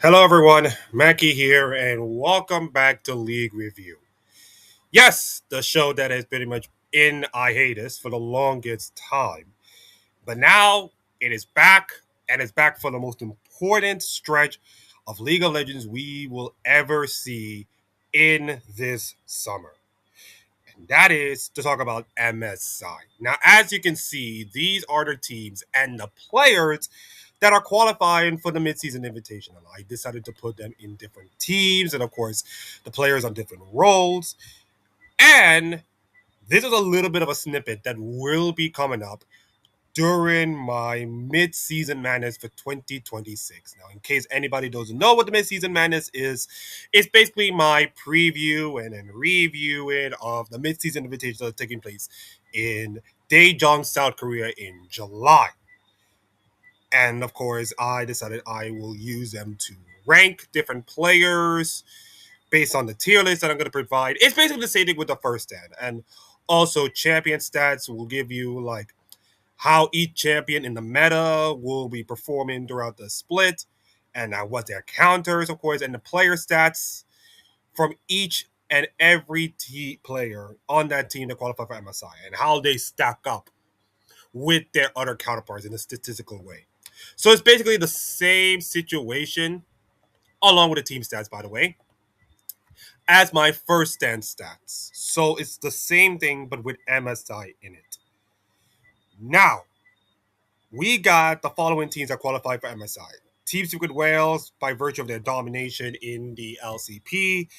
Hello, everyone. Mackie here, and welcome back to League Review. Yes, the show that has pretty much in hiatus for the longest time, but now it is back, and it's back for the most important stretch of League of Legends we will ever see in this summer. And that is to talk about MSI. Now, as you can see, these are the teams and the players that are qualifying for the midseason invitational. I decided to put them in different teams, and of course, the players on different roles. And this is a little bit of a snippet that will be coming up during my mid-season madness for 2026. Now, in case anybody doesn't know what the mid-season madness is, it's basically my preview and then reviewing of the mid-season invitations that are taking place in Daejeon, South Korea in July. And of course, I decided I will use them to rank different players based on the tier list that I'm going to provide. It's basically the same thing with the first stand. And also, champion stats will give you like how each champion in the meta will be performing throughout the split, and what their counters, of course, and the player stats from each and every player on that team to qualify for MSI, and how they stack up with their other counterparts in a statistical way. So it's basically the same situation, along with the team stats, by the way, as my first stand stats. So it's the same thing, but with MSI in it. Now, we got the following teams that qualified for MSI. Team Secret Wales, by virtue of their domination in the LCP,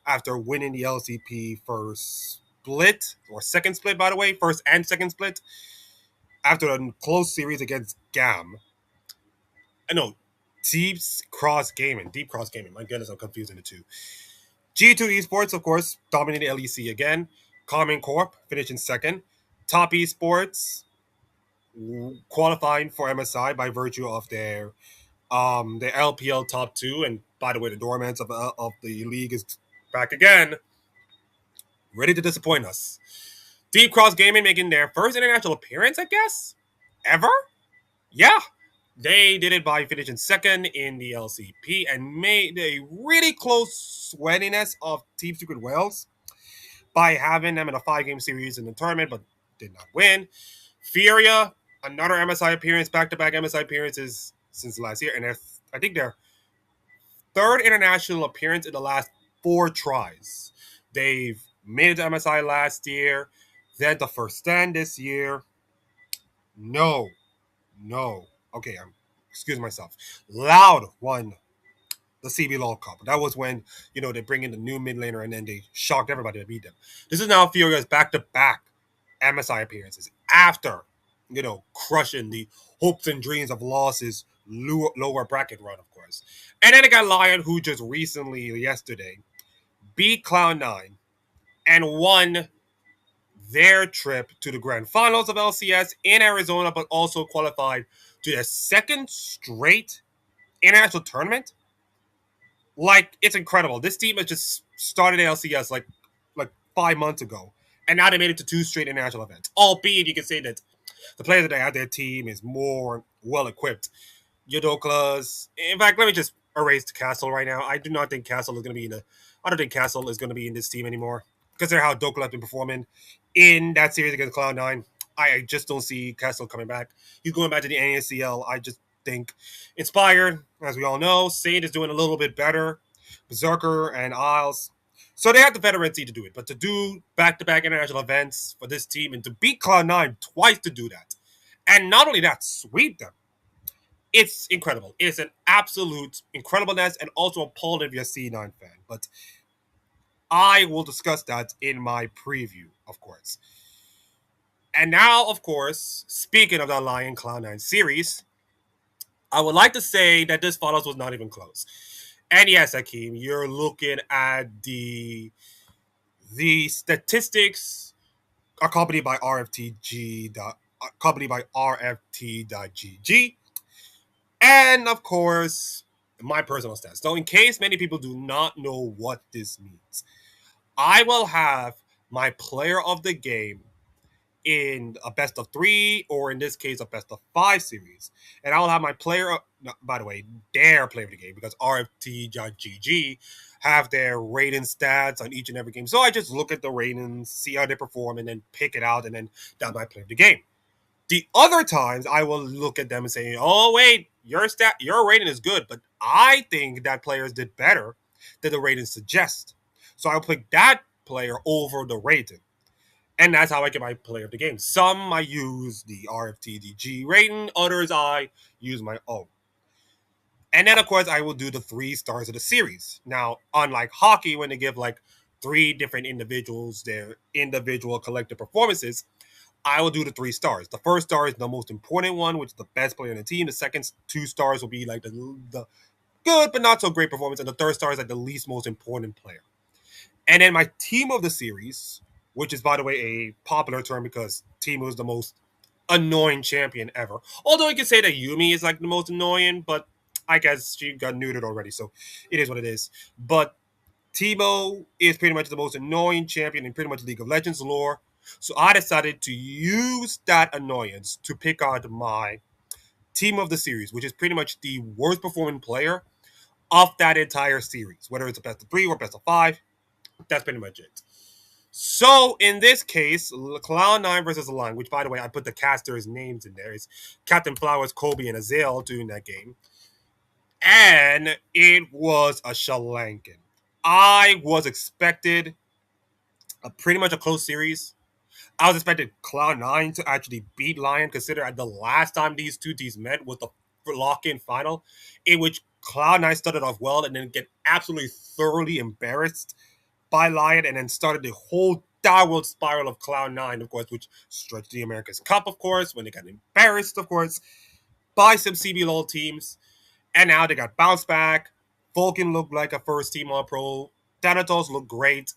after winning the LCP first split, or second split, by the way, first and second split, after a close series against GAM. No, Deep Cross Gaming. Deep Cross Gaming. My goodness, I'm confusing the two. G2 Esports, of course, dominated LEC again. Common Corp, finishing second. Top Esports, qualifying for MSI by virtue of the LPL top two. And by the way, the dormants of the league is back again, ready to disappoint us. Deep Cross Gaming making their first international appearance, I guess, ever. Yeah, they did it by finishing second in the LCP and made a really close sweatiness of Team Secret Wales by having them in a 5-game series in the tournament, but did not win. Furia, another MSI appearance, back-to-back MSI appearances since last year, and I think their third international appearance in the last 4 tries. They've made it to MSI last year, then the first stand this year. No, no. Okay, I'm excuse myself. Loud won the CB Law Cup. That was when, they bring in the new mid laner and then they shocked everybody to beat them. This is now Furia's back-to-back MSI appearances after, crushing the hopes and dreams of Los's lower bracket run, of course. And then they got Lion, who just recently, yesterday, beat Cloud9 and won their trip to the grand finals of LCS in Arizona, but also qualified to their second straight international tournament. Like, it's incredible. This team has just started LCS like 5 months ago, and now they made it to 2 straight international events. Albeit, you can say that the players that they have their team is more well equipped. Yodoklas. In fact, let me just erase Castle right now. I do not think Castle is going to be in the. I don't think Castle is going to be in this team anymore. Consider how Dokla has been performing in that series against Cloud9. I just don't see Castle coming back. He's going back to the NACL. I just think inspired, as we all know. Saint is doing a little bit better. Berserker and Isles. So they have the veterancy to do it. But to do back-to-back international events for this team and to beat Cloud9 twice to do that. And not only that, sweep them. It's incredible. It's an absolute incredibleness and also a Paul if you're a C9 fan. But I will discuss that in my preview, of course. And now, of course, speaking of the Lion Cloud9 series, I would like to say that this finals was not even close. And yes, Akeem, you're looking at the statistics accompanied by rft.gg, and of course my personal stats. So in case many people do not know what this means, I will have my player of the game in a best of three, or in this case, a best of five series. And I'll have my player, no, by the way, their player of the game, because RFT.GG have their rating stats on each and every game. So I just look at the ratings, see how they perform, and then pick it out, and then that's my player of the game. The other times, I will look at them and say, "Oh, wait, your rating is good, but I think that players did better than the ratings suggest." So I'll pick that player over the rating. And that's how I get my player of the game. Some I use the RFTDG rating, others I use my own. And then, of course, I will do the 3 stars of the series. Now, unlike hockey, when they give like three different individuals their individual collective performances, I will do the 3 stars. The first star is the most important one, which is the best player on the team. The second 2 stars will be like the good but not so great performance, and the third star is like the least most important player. And then my team of the series, which is, by the way, a popular term because Timu is the most annoying champion ever. Although you can say that Yumi is like the most annoying, but I guess she got neutered already, so it is what it is. But Timo is pretty much the most annoying champion in pretty much League of Legends lore. So I decided to use that annoyance to pick out my team of the series, which is pretty much the worst performing player of that entire series, whether it's a best of three or best of five. That's pretty much it. So in this case, Cloud9 versus Align, which by the way, I put the casters' names in there. It's Captain Flowers, Kobe, and Azale doing that game. And it was a shalankin. I was expected pretty much a close series. I was expecting Cloud9 to actually beat Lion, considering the last time these two teams met was the lock-in final, in which Cloud9 started off well and then get absolutely thoroughly embarrassed by Lion, and then started the whole downward spiral of Cloud9, of course, which stretched the America's Cup, of course, when they got embarrassed, of course, by some CBLOL teams. And now they got bounced back. Vulcan looked like a first team All Pro. Thanatos looked great.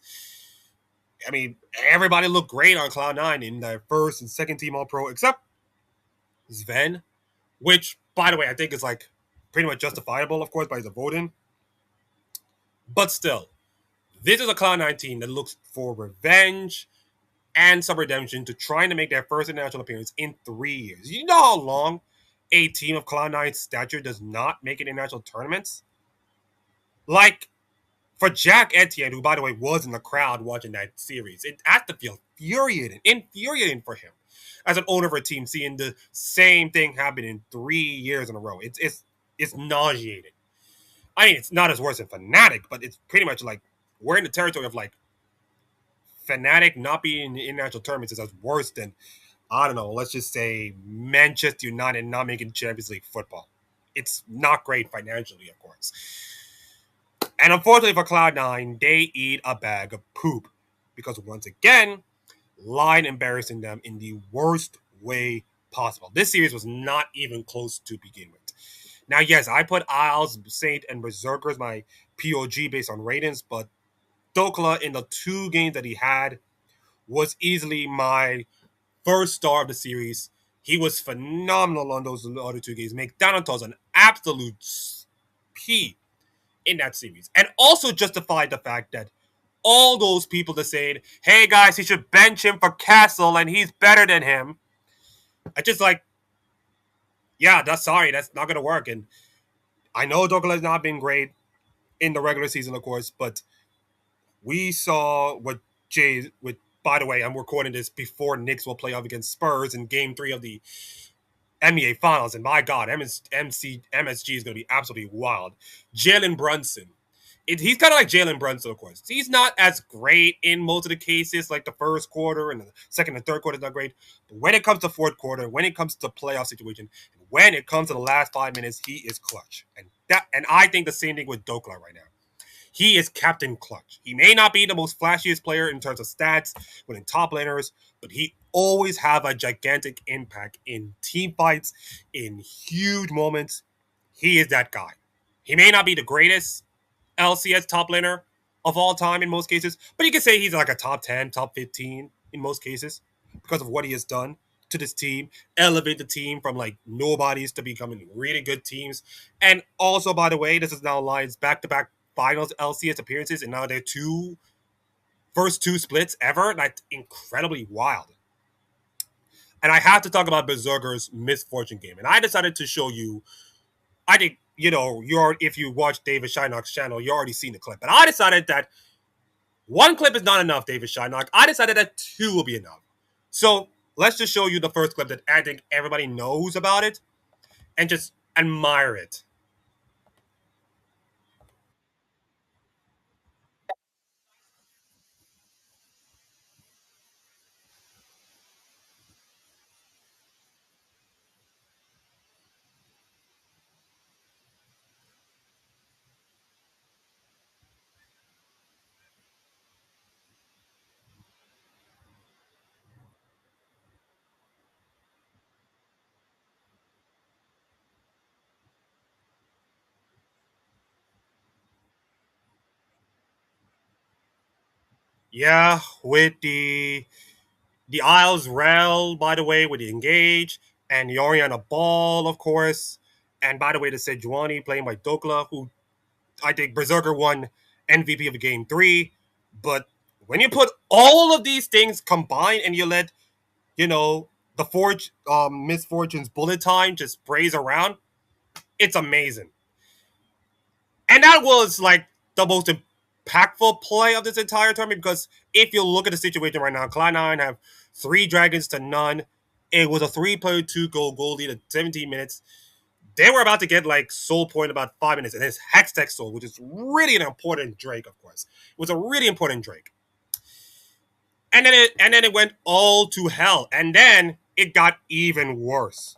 I mean, everybody looked great on Cloud9 in their first and second team All Pro, except Sven, which, by the way, I think is like pretty much justifiable, of course, by the voting. But still, this is a Cloud9 team that looks for revenge and some redemption to trying to make their first international appearance in 3 years. You know how long a team of Cloud9's stature does not make it in international tournaments? Like, for Jack Etienne, who, by the way, was in the crowd watching that series, it has to feel infuriating for him as an owner of a team, seeing the same thing happen in 3 years in a row. It's nauseating. I mean, it's not as worse than Fnatic, but it's pretty much like we're in the territory of like Fnatic not being in the international tournaments is as worse than, I don't know, let's just say Manchester United not making Champions League football. It's not great financially, of course. And unfortunately for Cloud9, they eat a bag of poop because once again, Lion embarrassing them in the worst way possible. This series was not even close to begin with. Now, yes, I put Isles, Saint, and Berserker as my POG based on ratings, but Dokla in the 2 games that he had was easily my first star of the series. He was phenomenal on those other 2 games. Make Thanatos an absolute P in that series. And also justified the fact that all those people that said, hey guys, he should bench him for Castle and he's better than him. I just like, yeah, that's not gonna work. And I know Dokla has not been great in the regular season, of course, but we saw what Jay with, by the way, I'm recording this before Knicks will play off against Spurs in game 3 of the NBA Finals, and my God, MSG is going to be absolutely wild. Jalen Brunson. He's kind of like Jalen Brunson, of course. He's not as great in most of the cases, like the first quarter and the second and third quarter is not great. But when it comes to fourth quarter, when it comes to playoff situation, when it comes to the last 5 minutes, he is clutch. And I think the same thing with Dokla right now. He is Captain Clutch. He may not be the most flashiest player in terms of stats when in top laners, but he always have a gigantic impact in team fights, in huge moments. He is that guy. He may not be the greatest LCS top laner of all time in most cases, but you can say he's like a top 10, top 15 in most cases because of what he has done to this team, elevate the team from like nobodies to becoming really good teams. And also, by the way, this is now Lions back-to-back finals LCS appearances, and now their first two splits ever. That's incredibly wild. And I have to talk about Berserker's misfortune game. And I decided to show you. I think you're if you watch David Shynock's channel, you already seen the clip. But I decided that one clip is not enough, David Shynock. I decided that two will be enough. So let's just show you the first clip that I think everybody knows about it, and just admire it. Yeah, with the Isles Rel, by the way, with the Engage, and the Oriana Ball, of course. And by the way, the Sejuani playing by Dokla, who I think Berserker won MVP of the game three. But when you put all of these things combined and you let, you know, the Forge Misfortune's bullet time just sprays around, it's amazing. And that was like the most impactful play of this entire tournament because if you look at the situation right now, Cloud9 have three dragons to none. It was a 3.2 goal lead at 17 minutes. They were about to get like soul point in about 5 minutes, and it's Hextech Soul, which is really an important Drake, of course. It was a really important Drake. And then it went all to hell. And then it got even worse.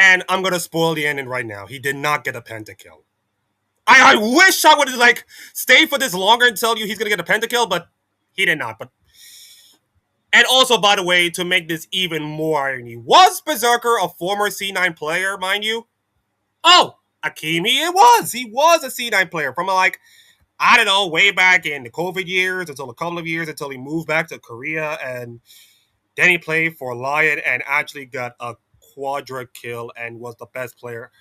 And I'm gonna spoil the ending right now. He did not get a pentakill. I wish I would have like stayed for this longer and tell you he's gonna get a pentakill, but he did not. But and also, by the way, to make this even more irony, was Berserker a former C9 player, mind you? Oh, Akimi, it was. He was a C9 player from like I don't know, way back in the COVID years until a couple of years until he moved back to Korea, and then he played for Lion and actually got a quadra kill and was the best player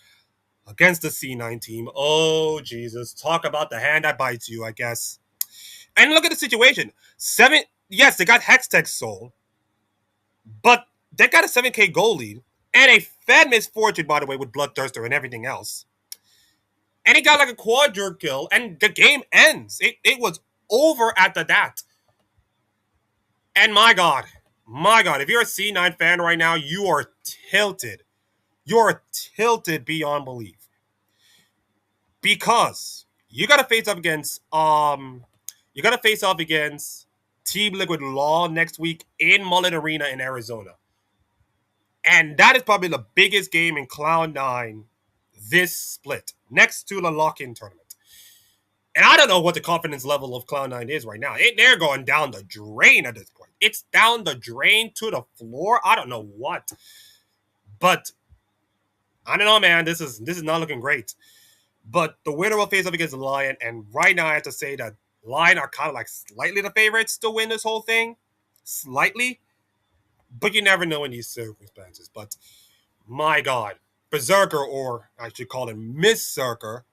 against the C9 team. Oh, Jesus. Talk about the hand that bites you, I guess. And look at the situation. Yes, they got Hextech Soul, but they got a 7K goal lead and a fed misfortune, by the way, with Bloodthirster and everything else. And he got like a quadra kill, and the game ends. It was over after that. And my God, if you're a C9 fan right now, you are tilted. You're tilted beyond belief because you got to face off against Team Liquid Law next week in Mullet Arena in Arizona. And that is probably the biggest game in Cloud9 this split, next to the lock-in tournament. And I don't know what the confidence level of Cloud9 is right now. They're going down the drain at this point. It's down the drain to the floor. I don't know what. But I don't know, man. This is not looking great. But the winner will face up against Lion, and right now I have to say that Lion are kind of like slightly the favorites to win this whole thing, slightly. But you never know in these circumstances. But my God, Berserker, or I should call him Miss Cirker,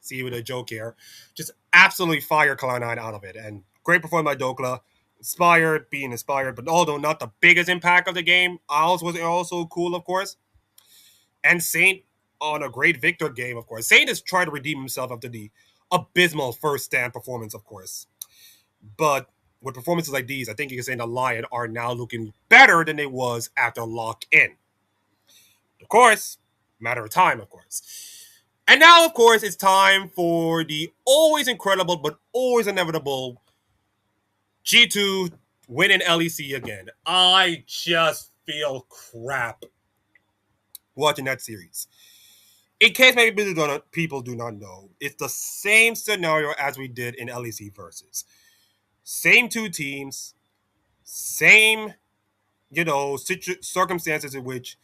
see with a joke here, just absolutely fire Cloud9 out of it. And great performance by Dokla. Inspired, being inspired, but although not the biggest impact of the game, Owls was also cool, of course. And Saint on a great Victor game, of course. Saint is trying to redeem himself after the abysmal first stand performance, of course. But with performances like these, I think you can say the Lion are now looking better than they was after lock in. Of course, matter of time, of course. And now, of course, it's time for the always incredible but always inevitable G2 winning LEC again. I just feel crap watching that series. In case maybe people do not know, it's the same scenario as we did in LEC versus. Same two teams, same, circumstances in which,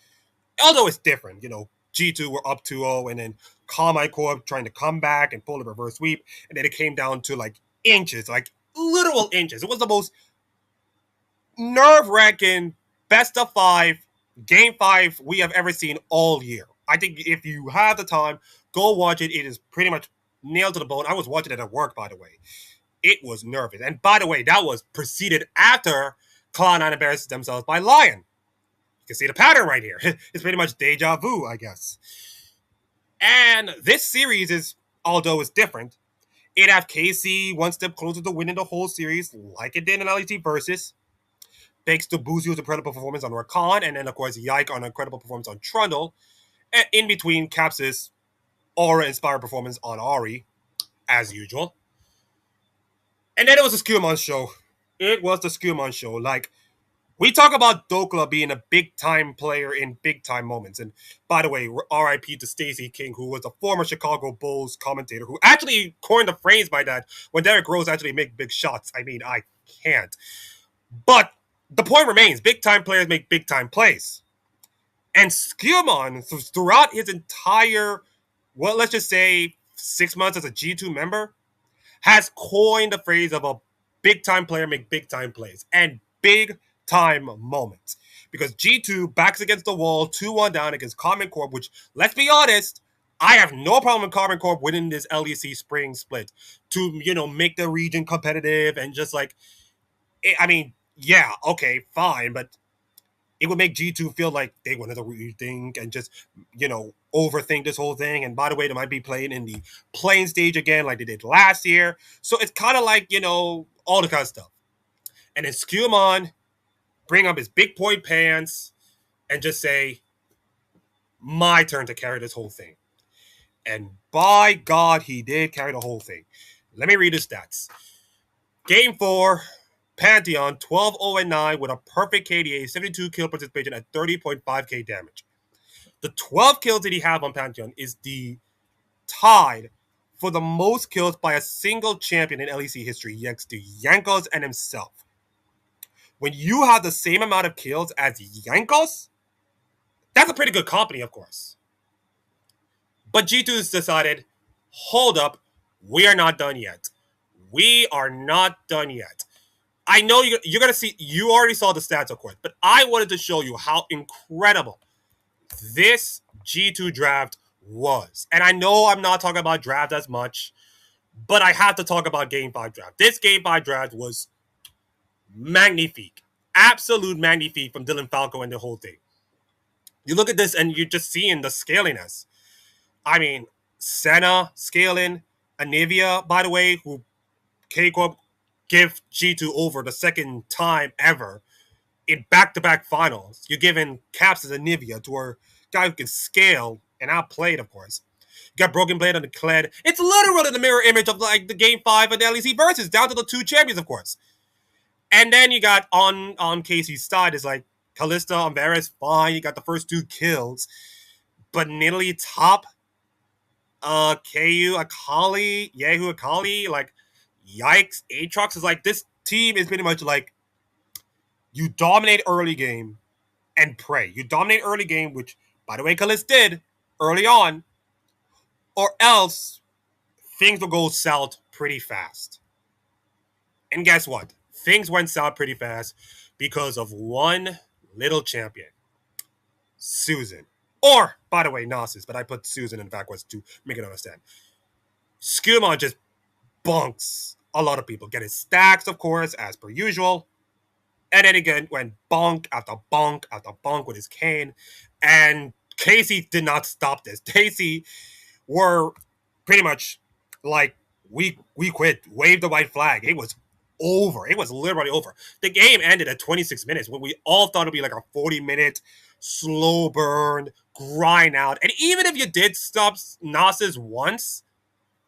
although it's different, G2 were up 2-0 and then Carmine Corp trying to come back and pull a reverse sweep, and then it came down to like inches, like literal inches. It was the most nerve-wracking best of five, game five we have ever seen all year. I think if you have the time, go watch it. It is pretty much nailed to the bone. I was watching it at work, by the way. It was nervous. And by the way, that was preceded after Cloud9 embarrassed themselves by Lion. You can see the pattern right here. It's pretty much deja vu, I guess. And this series is, although it's different, it have KC one step closer to winning the whole series, like it did in LEC versus. Thanks to Buzio's incredible performance on Rakan, and then of course Yike on an incredible performance on Trundle, and in between Caps' aura-inspired performance on Ahri, as usual. And then it was the Skillmon show. It was the Skillmon show. Like, we talk about Dokla being a big-time player in big-time moments. And by the way, RIP to Stacey King, who was a former Chicago Bulls commentator, who actually coined the phrase by that when Derrick Rose actually make big shots. I mean, I can't. But the point remains, big-time players make big-time plays. And Skillmon, throughout his entire, well, let's just say 6 months as a G2 member, has coined the phrase of a big-time player make big-time plays and big-time moments. Because G2 backs against the wall, 2-1 down against Carmine Corp, which, let's be honest, I have no problem with Carmine Corp winning this LEC spring split to, make the region competitive and just like, I mean, yeah, okay, fine, but it would make G2 feel like they wanted to rethink and just, overthink this whole thing. And by the way, they might be playing in the playing stage again like they did last year. So it's kind of like, all the kind of stuff. And then Skillmon bring up his big point pants and just say, my turn to carry this whole thing. And by God, he did carry the whole thing. Let me read his stats. Game 4, Pantheon 12-0-9 with a perfect KDA, 72 kill participation at 30.5k damage. The 12 kills that he have on Pantheon is the tied for the most kills by a single champion in LEC history, next to Jankos and himself. When you have the same amount of kills as Jankos, that's a pretty good company, of course. But G2's decided, hold up, we are not done yet. We are not done yet. I know you're going to see, you already saw the stats, of course, but I wanted to show you how incredible this G2 draft was. And I know I'm not talking about draft as much, but I have to talk about Game 5 draft. This Game 5 draft was magnifique. Absolute magnifique from Dylan Falco and the whole thing. You look at this and you're just seeing the scaliness. I mean, Senna scaling, Anivia, by the way, who K-Corp give G2 over the second time ever in back-to-back finals. You're giving Caps as Anivia to our guy who can scale and outplay it, of course. You got Broken Blade on the Kled. It's literally the mirror image of like the Game 5 of the LEC versus, down to the two champions, of course. And then you got on KC's side is like Kalista on Varus, fine. You got the first two kills. But Nidalee top, KU, Akali, Yehu Akali, like, yikes. Aatrox is like, this team is pretty much like, you dominate early game and pray. You dominate early game, which, by the way, Kalista did early on, or else things will go south pretty fast. And guess what? Things went south pretty fast because of one little champion, Susan. Or, by the way, Nasus, but I put Susan in backwards to make it understand. Skillmon just bunks a lot of people. Getting stacks, of course, as per usual. And then again, went bonk after bonk after bonk with his cane. And Casey did not stop this. Casey were pretty much like, we quit, wave the white flag. It was over. It was literally over. The game ended at 26 minutes when we all thought it'd be like a 40-minute slow burn, grind out. And even if you did stop Nasus once,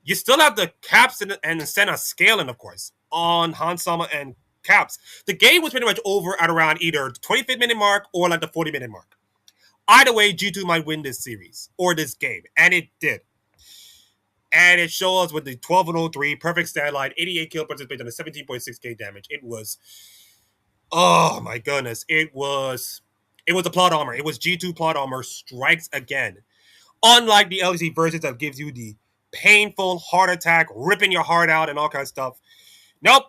you still have the Caps and Senna scaling, of course, on Hansama and Caps. The game was pretty much over at around either the 25th minute mark or like the 40-minute mark. Either way, G2 might win this series or this game, and it did. And it shows with the 12-03 perfect stat line, 88 kill participation, and 17.6k damage. It was, oh my goodness, it was a plot armor. It was G2 plot armor strikes again. Unlike the LEC versions that gives you the painful heart attack, ripping your heart out and all kinds of stuff. Nope.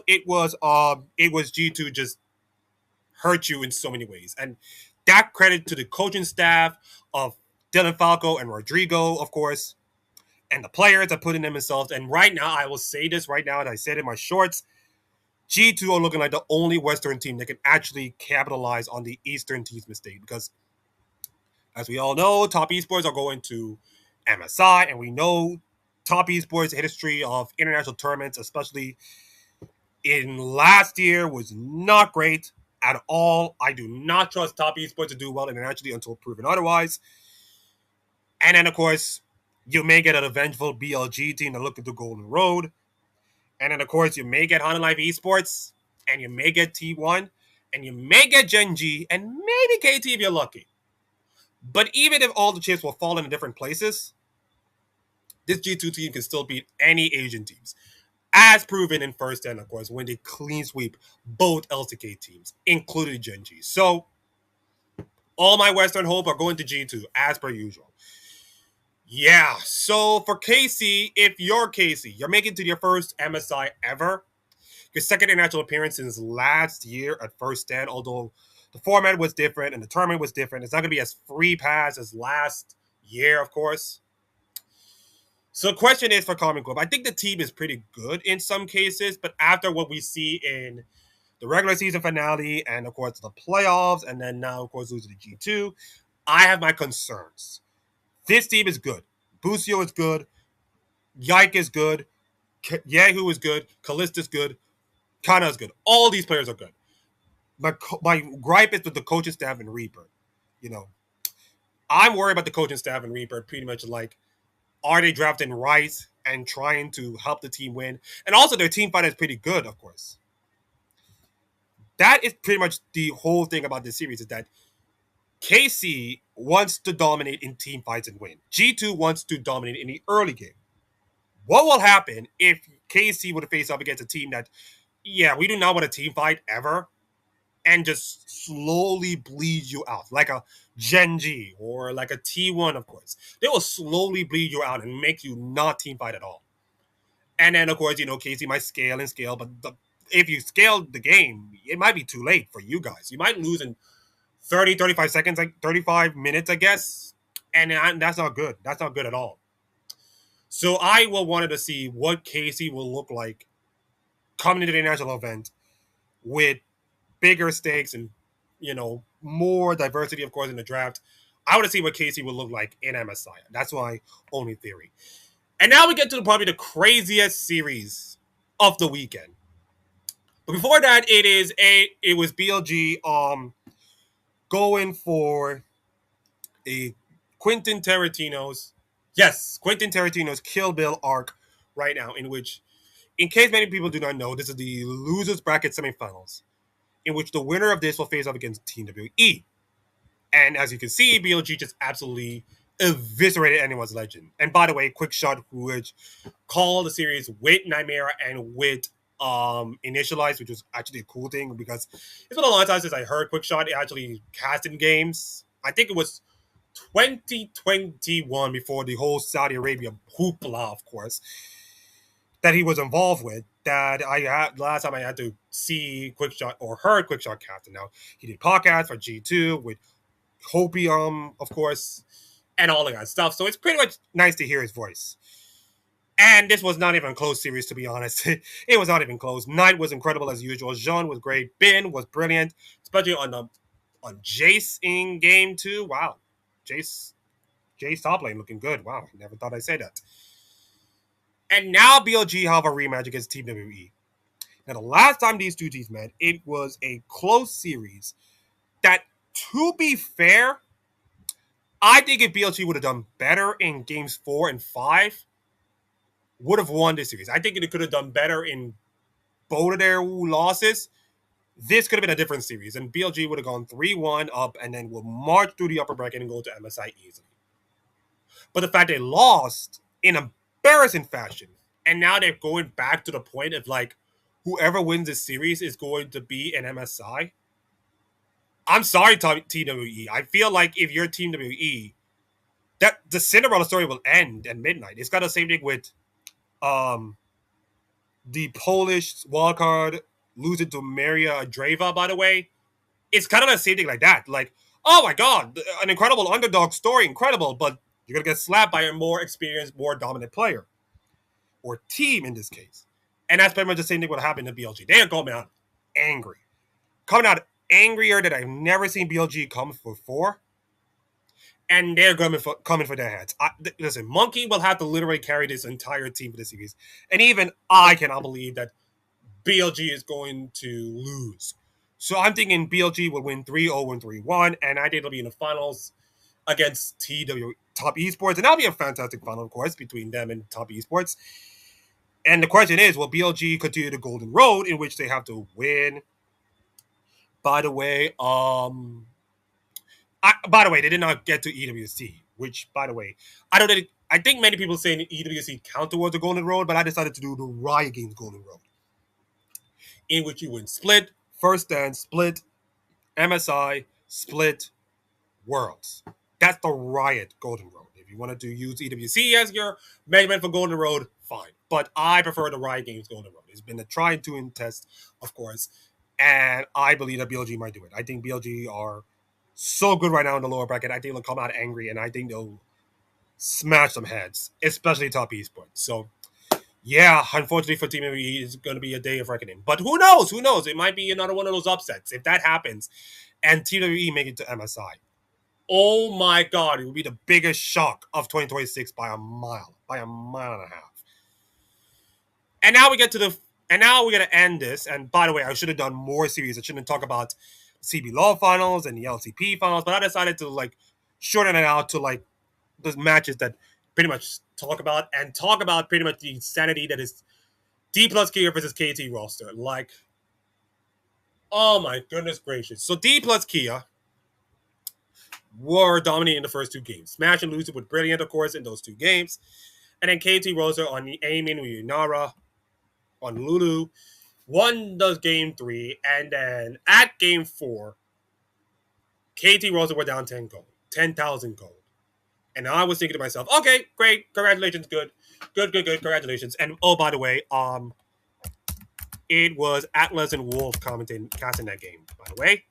It was G2 just hurt you in so many ways. And that credit to the coaching staff of Dylan Falco and Rodrigo, of course, and the players are putting them themselves. And right now, I will say this right now, and I said in my shorts, G2 are looking like the only Western team that can actually capitalize on the Eastern team's mistake. Because, as we all know, top esports are going to MSI, and we know top esports history of international tournaments, especially in last year, was not great at all. I do not trust top esports to do well internationally until proven otherwise. And then, of course, you may get an vengeful BLG team that look at the Golden Road. And then, of course, you may get Honda Life Esports, and you may get T1, and you may get Gen G, and maybe KT if you're lucky. But even if all the chips will fall in different places, this G2 team can still beat any Asian teams. As proven in first and of course, when they clean sweep both LCK teams, including Gen G. So, all my Western hope are going to G2, as per usual. Yeah, so for KC, if you're KC, you're making to your first MSI ever. Your second international appearance since last year at First Stand, although the format was different and the tournament was different. It's not going to be as free pass as last year, of course. So the question is for Common Corp. I think the team is pretty good in some cases, but after what we see in the regular season finale and, of course, the playoffs, and then now, of course, losing to G2, I have my concerns. This team is good. Busio is good. Yike is good. Yahoo is good. Callista is good. Kana is good. All these players are good. My gripe is with the coaching staff and Reaper. You know, I'm worried about the coaching staff and Reaper pretty much like, are they drafting right and trying to help the team win? And also their team fight is pretty good, of course. That is pretty much the whole thing about this series is that KC wants to dominate in team fights and win. G2 wants to dominate in the early game. What will happen if KC would face up against a team that, yeah, we do not want a team fight ever, and just slowly bleed you out, like a Gen G or like a T1, of course. They will slowly bleed you out and make you not team fight at all. And then, of course, KC might scale and scale, but if you scale the game, it might be too late for you guys. You might lose in 30, 35 seconds, like 35 minutes, I guess. And that's not good. That's not good at all. So I will wanted to see what KC will look like coming into the national event with bigger stakes and, more diversity, of course, in the draft. I want to see what KC will look like in MSI. That's my only theory. And now we get to probably the craziest series of the weekend. But before that, it was BLG going for a Quentin Tarantino's Kill Bill arc right now, in which, in case many people do not know, this is the losers bracket semifinals, in which the winner of this will face off against Team WE. And as you can see, BLG just absolutely eviscerated anyone's legend. And by the way, Quick Shot, which called the series with Nightmare and with Initialize, which was actually a cool thing because it's been a long time since I heard Quick Shot actually cast in games. I think it was 2021 before the whole Saudi Arabia hoopla, of course, that he was involved with. That I had last time I had to see Quick Shot or heard Quick Shot cast. And now he did podcasts for G2 with Hopium, of course, and all of that stuff. So it's pretty much nice to hear his voice. And this was not even a close series, to be honest. It was not even close. Knight was incredible as usual. Jean was great. Bin was brilliant, especially on Jace in game 2. Wow, Jace top lane looking good. Wow, I never thought I'd say that. And now BLG have a rematch against Team WE. Now, the last time these two teams met, it was a close series that, to be fair, I think if BLG would have done better in games 4 and 5, would have won this series. I think it could have done better in both of their losses, this could have been a different series, and BLG would have gone 3-1 up and then will march through the upper bracket and go to MSI easily. But the fact they lost in embarrassing fashion, and now they're going back to the point of like whoever wins this series is going to be an MSI. I'm sorry, TWE. I feel like if you're Team WE, that the Cinderella story will end at midnight. It's got the same thing with um the Polish wildcard losing to Maria Dreva, by the way. It's kind of the same thing like that. Like, oh my god, an incredible underdog story, incredible, but you're gonna get slapped by a more experienced, more dominant player. Or team in this case. And that's pretty much the same thing what happened to BLG. They are coming out angry. Coming out angrier than I've never seen BLG come before. And they're coming for their heads. Listen, Monkey will have to literally carry this entire team for the series. And even I cannot believe that BLG is going to lose. So I'm thinking BLG will win 3-0 and 3-1, and I think it'll be in the finals against TW Top Esports. And that'll be a fantastic final, of course, between them and Top Esports. And the question is, will BLG continue the golden road in which they have to win? By the way, they did not get to EWC, which, by the way, I think many people say EWC count towards the golden road, but I decided to do the Riot Games golden road, in which you win Split, First Dance, Split, MSI, Split, Worlds. That's the Riot golden road. If you wanted to use EWC as your measurement for golden road, fine. But I prefer the Riot Games golden road. It's been a try and two test, of course, and I believe that BLG might do it. I think BLG are so good right now in the lower bracket. I think they'll come out angry, and I think they'll smash some heads, especially Top Esports. So, yeah, unfortunately for Team WWE, it's going to be a day of reckoning. But who knows? Who knows? It might be another one of those upsets. If that happens, and Team WWE make it to MSI, oh my God, it would be the biggest shock of 2026 by a mile and a half. And now we get to now we're gonna end this. And by the way, I should have done more series. I shouldn't talk about CB Law finals and the LCP finals, but I decided to like shorten it out to like the matches that pretty much talk about pretty much the insanity that is D plus Kia versus KT roster. Like, oh my goodness gracious. So D plus Kia were dominating the first two games. Smash and losing with Brilliant, of course, in those two games. And then KT Rosa on the Aiming with Yunara on Lulu won the game 3. And then at game 4, KT Rosa were down 10 gold, 10,000 gold. And I was thinking to myself, okay, great, congratulations, good, congratulations. And oh, by the way, it was Atlas and Wolf casting that game, by the way.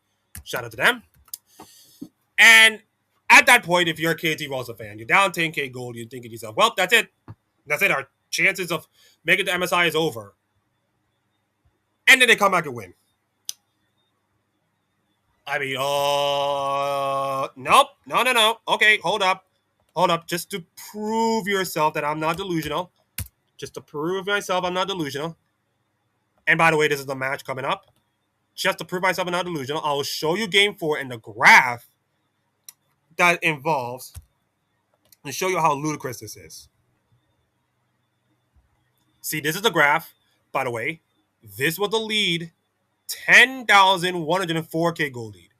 Shout out to them. And at that point, if you're a KT Rosa fan, you're down 10k gold, you're thinking to yourself, well, that's it. That's it. Our chances of making the MSI is over. And then they come back and win. I mean, nope. No. Okay, hold up. Just to prove yourself that I'm not delusional. Just to prove myself I'm not delusional. And by the way, this is the match coming up. Just to prove myself I'm not delusional, I will show you game 4 and the graph that involves and show you how ludicrous this is. See, this is the graph, by the way. This was the lead, 10,104k gold lead.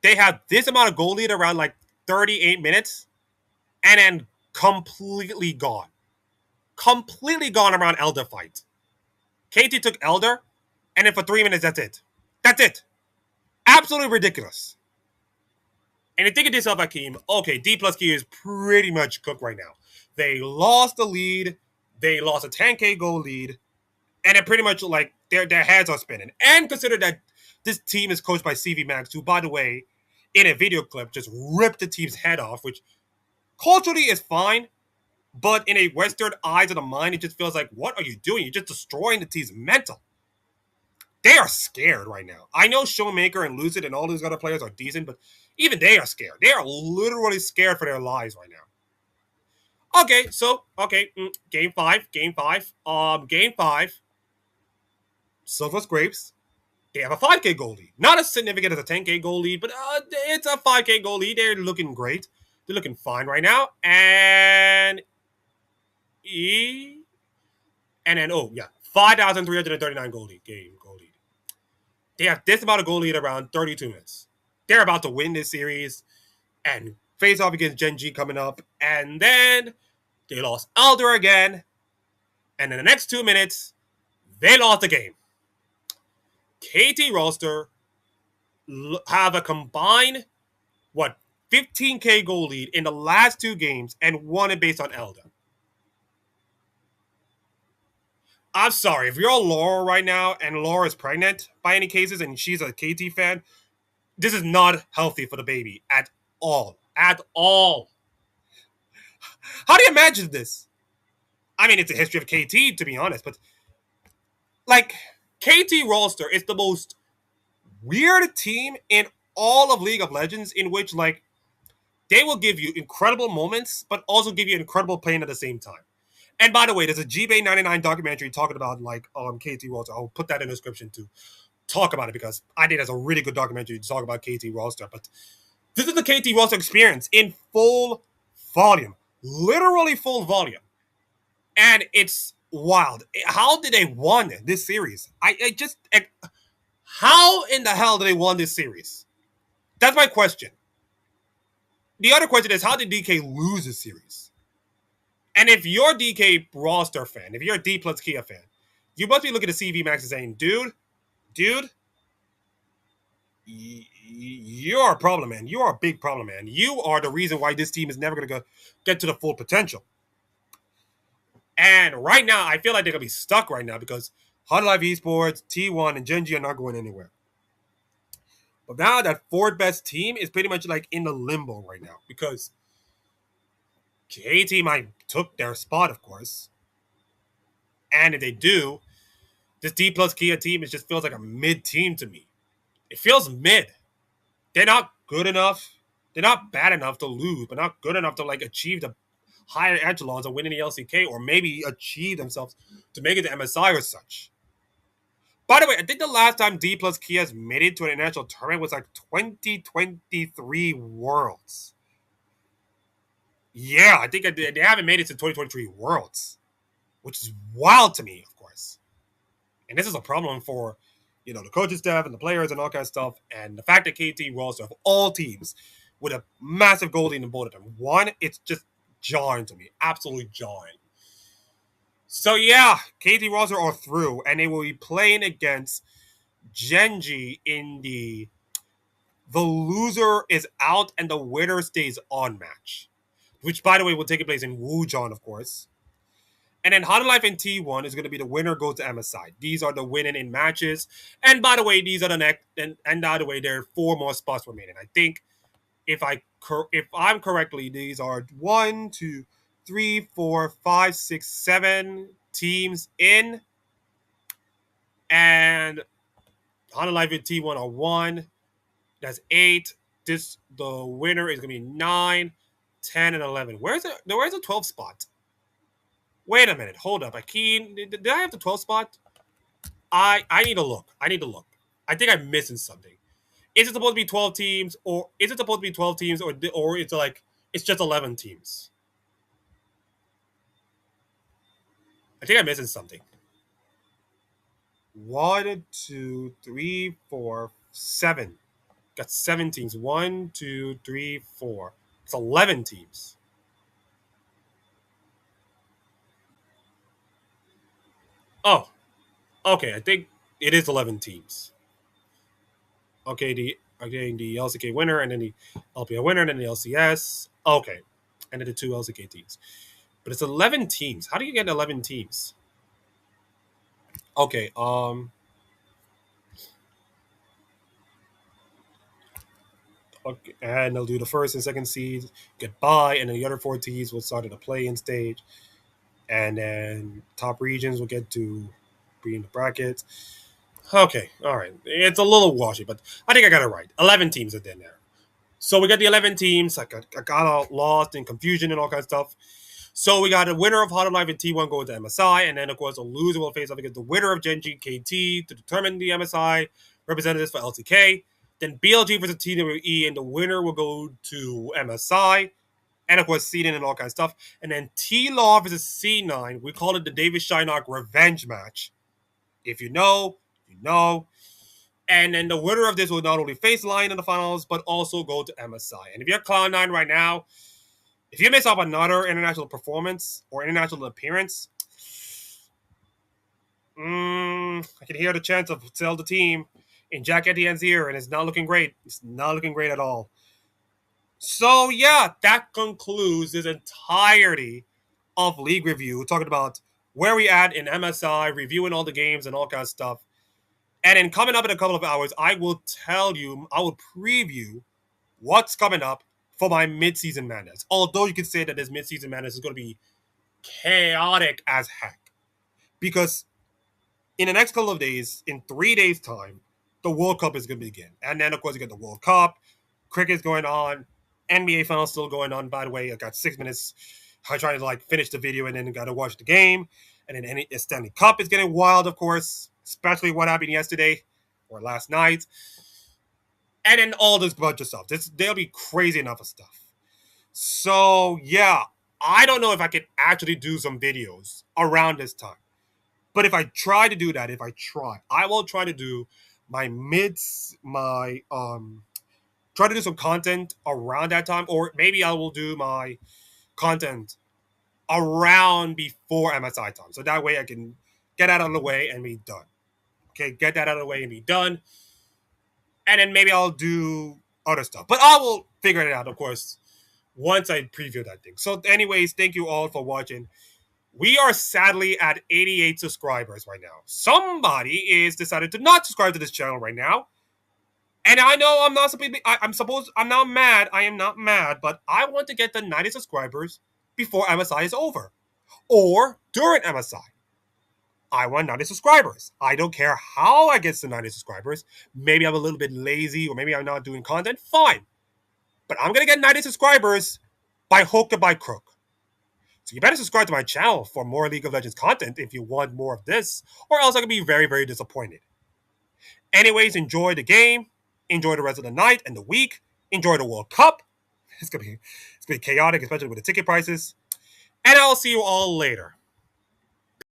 They have this amount of gold lead around like 38 minutes and then completely gone. Completely gone around Elder fight. KT took Elder, and then for 3 minutes, that's it. That's it. Absolutely ridiculous. And you think of yourself, Akeem, okay, D plus Q is pretty much cooked right now. They lost the lead. They lost a 10k gold lead. And they're pretty much like their heads are spinning. And consider that this team is coached by CV Max, who, by the way, in a video clip, just ripped the team's head off, which culturally is fine. But in a Western eyes of the mind, it just feels like, what are you doing? You're just destroying the team's mental. They are scared right now. I know Showmaker and Lucid and all these other players are decent, but even they are scared. They are literally scared for their lives right now. Okay, so, game 5. Game 5. Silver Scrapes. They have a 5k goal lead. Not as significant as a 10k goal lead, but it's a 5k goal lead. They're looking great. They're looking fine right now. And 5,339 goal lead. They have this amount of goal lead around 32 minutes. They're about to win this series and face off against Gen G coming up. And then they lost Elder again. And in the next 2 minutes, they lost the game. KT roster have a combined, 15K goal lead in the last two games and won it based on Elder. I'm sorry, if you're Laura right now and Laura is pregnant by any cases and she's a KT fan, this is not healthy for the baby at all. At all. How do you imagine this? I mean, it's a history of KT, to be honest, but like, KT roster is the most weird team in all of League of Legends, in which, like, they will give you incredible moments, but also give you incredible pain at the same time. And by the way, there's a GBay99 documentary talking about, like, KT roster. I'll put that in the description to talk about it, because I think that's a really good documentary to talk about KT roster. But this is the KT roster experience in full volume, literally full volume, and it's wild. How did they won this series? How in the hell did they won this series? That's my question. The other question is, how did DK lose this series? And if you're a DK roster fan, if you're a D plus Kia fan, you must be looking at CV Max and saying, dude, you're a problem, man. You are a big problem, man. You are the reason why this team is never going to get to the full potential. And right now, I feel like they're going to be stuck right now because Live Esports, T1, and Gen G are not going anywhere. But now that fourth best team is pretty much like in the limbo right now, because KT might took their spot, of course. And if they do, this D plus Kia team, it just feels like a mid team to me. It feels mid. They're not good enough. They're not bad enough to lose, but not good enough to like achieve the higher echelons of winning the LCK, or maybe achieve themselves to make it to MSI or such. By the way, I think the last time D plus Kias made it to an international tournament was like 2023 Worlds. Yeah, I think they haven't made it to 2023 Worlds, which is wild to me, of course. And this is a problem for, the coaching staff and the players and all kinds of stuff. And the fact that KT roster of all teams with a massive goal lead in both of them, one, it's just jarring to me, absolutely jarring. So yeah, KT roster are through, and they will be playing against Gen G in the loser is out and the winner stays on match, which, by the way, will take place in Wuhan, of course. And then Life and T1 is going to be the winner goes to MSI. These are the winning in matches. And by the way, these are the next. And by the way, there are 4 more spots remaining. I think if I'm correctly, these are 1, 2, 3, 4, 5, 6, 7 teams in, and Life and T1 are 1. That's 8. The winner is going to be 9, 10, and 11. Where's the 12th spot? Wait a minute. Hold up. Did I have the 12th spot? I need to look. I think I'm missing something. Is it supposed to be 12 teams, or is it supposed to be 12 teams, or it's like it's just 11 teams? I think I'm missing something. 1, 2, 3, 4, 7. Got 7 teams. 1, 2, 3, 4. It's 11 teams. Oh, okay. I think it is 11 teams. Okay, the LCK winner, and then the LPL winner, and then the LCS. Okay, and then the 2 LCK teams. But it's 11 teams. How do you get 11 teams? Okay, okay, and they'll do the first and second seeds, get by, and then the other 4 teams will start at the play-in stage, and then top regions will get to be in the brackets. Okay, all right. It's a little washy, but I think I got it right. 11 teams are in there. So we got the 11 teams. I got all lost in confusion and all kinds of stuff. So we got a winner of Hot Life and T1 going to MSI, and then, of course, a loser will face off against the winner of Gen G KT to determine the MSI representatives for LCK. Then BLG versus TWE, and the winner will go to MSI, and, of course, seeding and all kinds of stuff. And then T-Law versus C9. We call it the David Shynock revenge match. If you know, you know. And then the winner of this will not only face Lion in the finals, but also go to MSI. And if you're Cloud9 right now, if you miss out on another international performance or international appearance, I can hear the chance of sell the team in Jack Etienne's ear, and it's not looking great. It's not looking great at all. So yeah, that concludes this entirety of League Review, talking about where we at in MSI, reviewing all the games and all kinds of stuff. And then coming up in a couple of hours, I will preview what's coming up for my mid-season madness. Although you could say that this mid-season madness is going to be chaotic as heck. Because in the next couple of days, in 3 days' time, the World Cup is going to begin. And then, of course, you get the World Cup, cricket's going on, NBA finals still going on. By the way, I got 6 minutes. I'm trying to finish the video and then got to watch the game. And then the Stanley Cup is getting wild, of course, especially what happened yesterday or last night. And then all this bunch of stuff. There'll be crazy enough of stuff. So, yeah, I don't know if I can actually do some videos around this time. But if I try to do that, I will try to do try to do some content around that time, or maybe I will do my content around before MSI time. So that way I can get out of the way and be done. Okay, get that out of the way and be done. And then maybe I'll do other stuff. But I will figure it out, of course, once I preview that thing. So anyways, thank you all for watching. We are sadly at 88 subscribers right now. Somebody is decided to not subscribe to this channel right now. And I know I'm not I'm not mad. I am not mad, but I want to get the 90 subscribers before MSI is over. Or during MSI. I want 90 subscribers. I don't care how I get to 90 subscribers. Maybe I'm a little bit lazy or maybe I'm not doing content. Fine. But I'm going to get 90 subscribers by hook or by crook. So you better subscribe to my channel for more League of Legends content if you want more of this, or else I could be very, very disappointed. Anyways, enjoy the game. Enjoy the rest of the night and the week. Enjoy the World Cup. It's gonna be chaotic, especially with the ticket prices. And I'll see you all later.